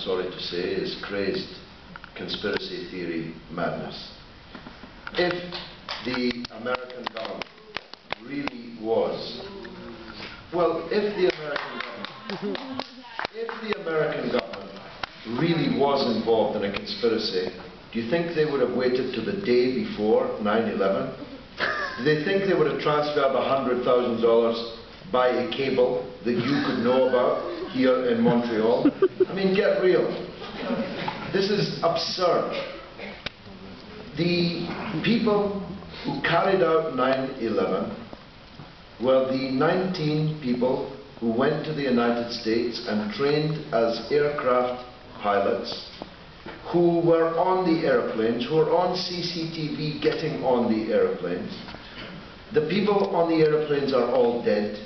sorry to say, is crazed conspiracy theory madness. If the American government really was, well, if the American government really was involved in a conspiracy, do you think they would have waited to the day before 9/11? Do they think they would have transferred $100,000 by a cable that you could know about here in Montreal? I mean, get real. This is absurd. The people who carried out 9/11 were the 19 people who went to the United States and trained as aircraft pilots, who were on the airplanes, who were on CCTV getting on the airplanes. The people on the airplanes are all dead.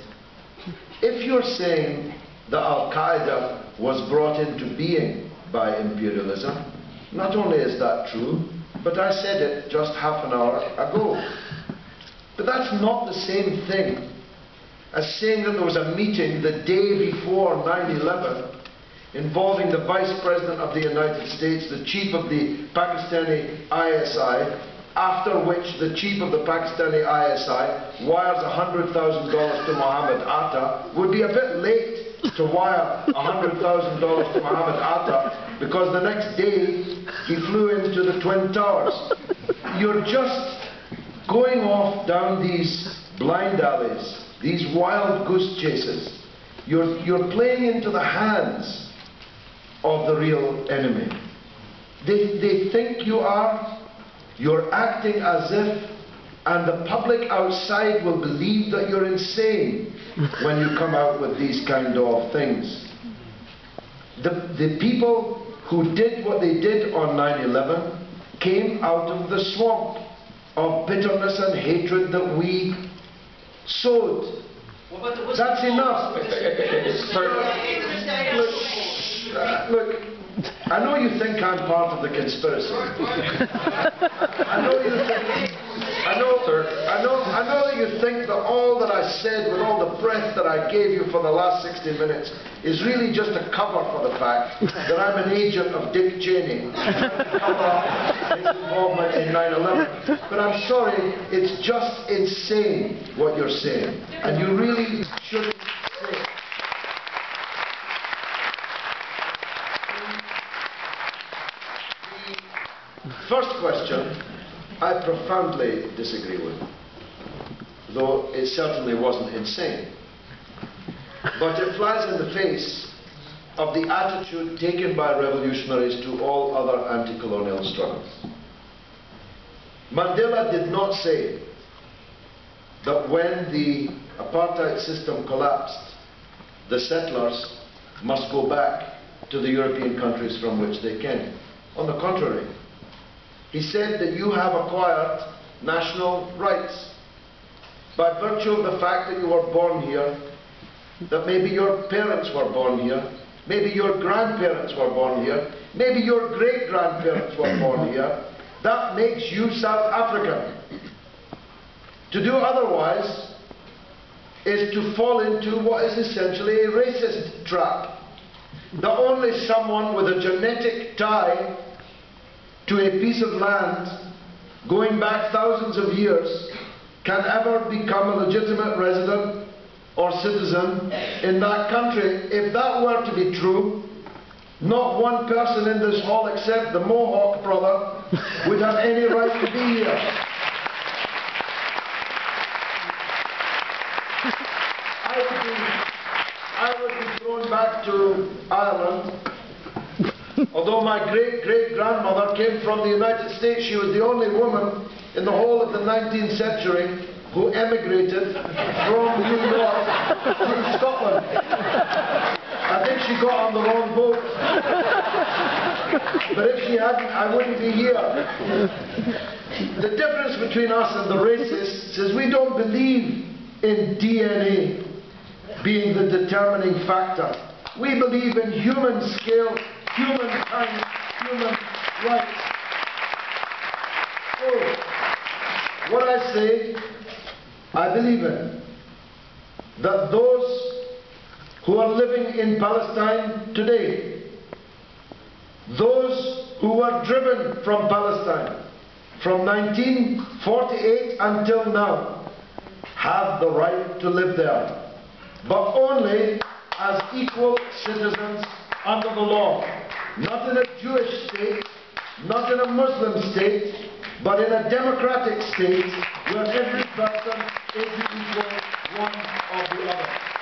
If you're saying that Al-Qaeda was brought into being by imperialism, not only is that true, but I said it just half an hour ago. But that's not the same thing as saying that there was a meeting the day before 9/11 involving the Vice President of the United States, the Chief of the Pakistani ISI, after which the Chief of the Pakistani ISI wires $100,000 to Mohammed Atta. Would be a bit late to wire $100,000 to Mohammed Atta because the next day he flew into the Twin Towers. You're just going off down these blind alleys, these wild goose chases. You're playing into the hands of the real enemy. They think you are. You're acting as if, and the public outside will believe that you're insane when you come out with these kind of things. The people who did what they did on 9/11 came out of the swamp of bitterness and hatred that we sowed. That's enough. Look, I know you think I'm part of the conspiracy. I know you think, I know that you think that all that I said with all the breath that I gave you for the last 60 minutes is really just a cover for the fact that I'm an agent of Dick Cheney to cover up his involvement in 9/11. But I'm sorry, it's just insane what you're saying, and you really shouldn't say it. First question, I profoundly disagree with, though it certainly wasn't insane. But it flies in the face of the attitude taken by revolutionaries to all other anti-colonial struggles. Mandela did not say that when the apartheid system collapsed, the settlers must go back to the European countries from which they came. On the contrary, he said that you have acquired national rights by virtue of the fact that you were born here, that maybe your parents were born here, maybe your grandparents were born here, maybe your great-grandparents were born here. That makes you South African. To do otherwise is to fall into what is essentially a racist trap. That only someone with a genetic tie to a piece of land going back thousands of years can ever become a legitimate resident or citizen in that country. If that were to be true, not one person in this hall except the Mohawk brother would have any right to be here. I would be thrown back to Ireland. Although my great-great-grandmother came from the United States, she was the only woman in the whole of the 19th century who emigrated from New York to Scotland. I think she got on the wrong boat. But if she hadn't, I wouldn't be here. The difference between us and the racists is we don't believe in DNA being the determining factor. We believe in human scale, humankind, human rights. So, what I say, I believe in. That those who are living in Palestine today those who were driven from Palestine from 1948 until now have the right to live there, but only as equal citizens under the law. Not in a Jewish state, not in a Muslim state, but in a democratic state where every person is equal one of the other.